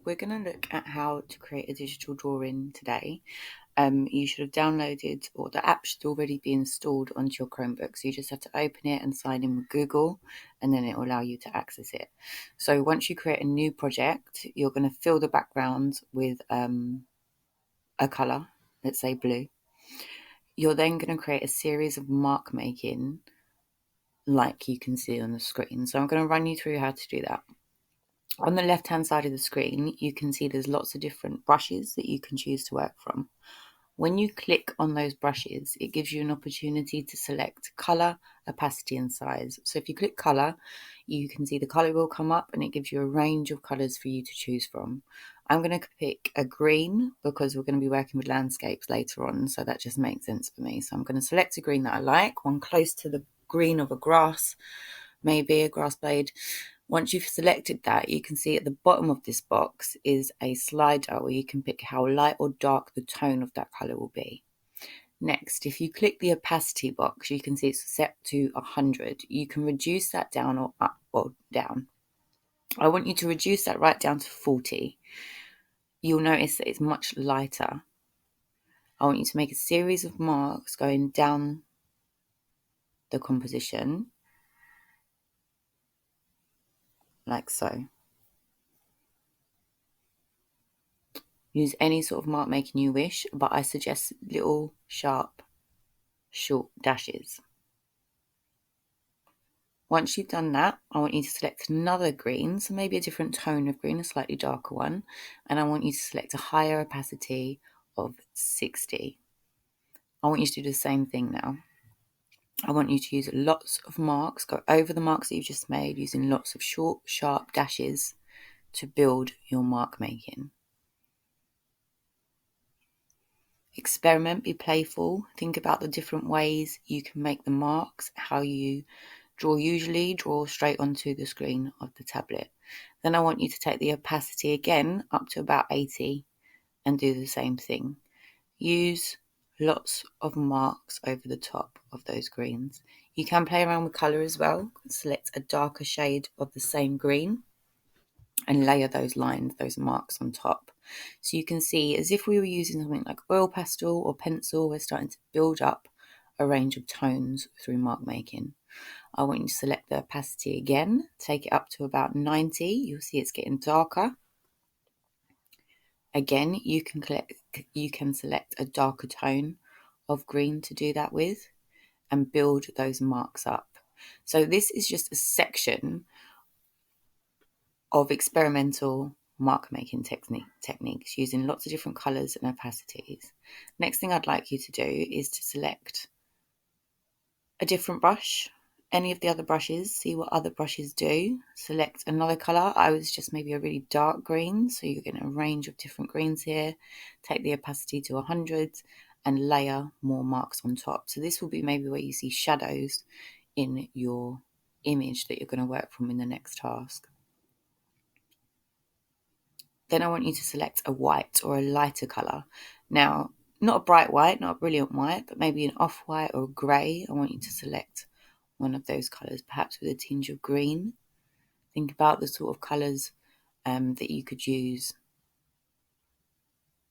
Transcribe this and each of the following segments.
we're going to look at how to create a digital drawing today. You should have downloaded, or the app should already be installed onto your Chromebook. So you just have to open it and sign in with Google, and then it will allow you to access it. So once you create a new project, you're going to fill the background with a color, let's say blue. You're then going to create a series of mark making like you can see on the screen. So I'm going to run you through how to do that. On the left hand side of the screen, you can see there's lots of different brushes that you can choose to work from. When you click on those brushes, it gives you an opportunity to select color, opacity and size. So if you click color, you can see the color will come up and it gives you a range of colors for you to choose from. I'm going to pick a green because we're going to be working with landscapes later on, so that just makes sense for me. So I'm going to select a green that I like, one close to the green of a grass, maybe a grass blade. Once you've selected that, you can see at the bottom of this box is a slider where you can pick how light or dark the tone of that color will be. Next, if you click the opacity box, you can see it's set to 100. You can reduce that down or up or down. I want you to reduce that right down to 40. You'll notice that it's much lighter. I want you to make a series of marks going down the composition, like so. Use any sort of mark making you wish, but I suggest little sharp short dashes. Once you've done that, I want you to select another green, so maybe a different tone of green, a slightly darker one, and I want you to select a higher opacity of 60. I want you to do the same thing now. I want you to use lots of marks, go over the marks that you've just made using lots of short, sharp dashes to build your mark making. Experiment, be playful, think about the different ways you can make the marks, how you draw straight onto the screen of the tablet. Then I want you to take the opacity again up to about 80 and do the same thing. Use lots of marks over the top of those greens. You can play around with colour as well. Select a darker shade of the same green and layer those lines, those marks on top. So you can see, as if we were using something like oil pastel or pencil, we're starting to build up a range of tones through mark making. I want you to select the opacity again, take it up to about 90. You'll see it's getting darker. Again, you can select a darker tone of green to do that with and build those marks up. So this is just a section of experimental mark making techniques using lots of different colours and opacities. Next thing I'd like you to do is to select a different brush, any of the other brushes, see what other brushes do. Select another colour. I was just maybe a really dark green, so you're getting a range of different greens here. Take the opacity to 100 and layer more marks on top. So this will be maybe where you see shadows in your image that you're going to work from in the next task. Then I want you to select a white or a lighter colour. Now, not a bright white, not a brilliant white, but maybe an off-white or a grey. I want you to select one of those colours, perhaps with a tinge of green. Think about the sort of colours that you could use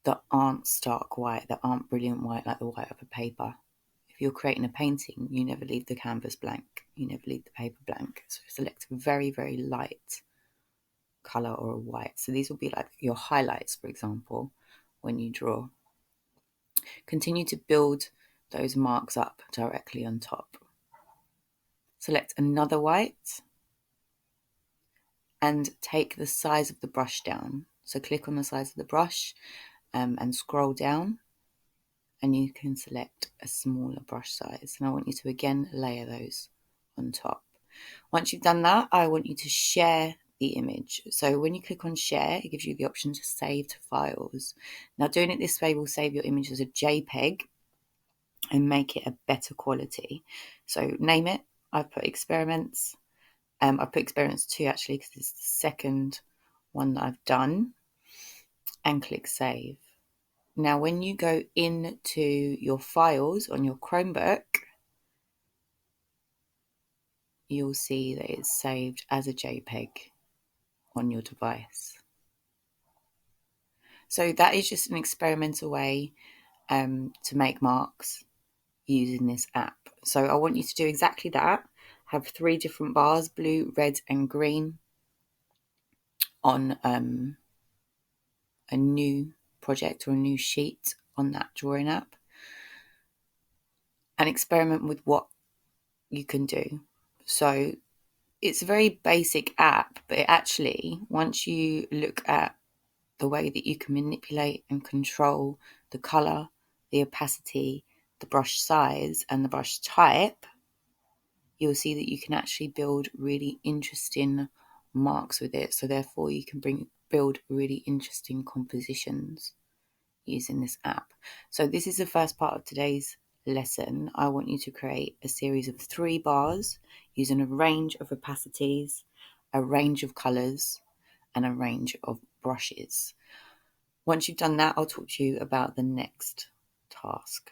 that aren't stark white, that aren't brilliant white, like the white of a paper. If you're creating a painting, you never leave the canvas blank. You never leave the paper blank. So select a very, very light colour or a white. So these will be like your highlights, for example, when you draw. Continue to build those marks up directly on top. Select another white and take the size of the brush down. So click on the size of the brush and scroll down, and you can select a smaller brush size. And I want you to again layer those on top. Once you've done that, I want you to share the image. So when you click on share, it gives you the option to save to files. Now doing it this way will save your image as a JPEG and make it a better quality. So name it. I've put experiments. I've put experiments 2 actually because it's the second one that I've done, and click save. Now when you go into your files on your Chromebook, you'll see that it's saved as a JPEG on your device. So that is just an experimental way to make marks using this app. So I want you to do exactly that. Have 3 different bars, blue, red and green, on a new project or a new sheet on that drawing app, and experiment with what you can do. So it's a very basic app, but it actually, once you look at the way that you can manipulate and control the colour, the opacity, the brush size and the brush type, you'll see that you can actually build really interesting marks with it. So therefore you can build really interesting compositions using this app. So this is the first part of today's lesson. I want you to create a series of 3 bars using a range of opacities, a range of colours and a range of brushes. Once you've done that, I'll talk to you about the next task.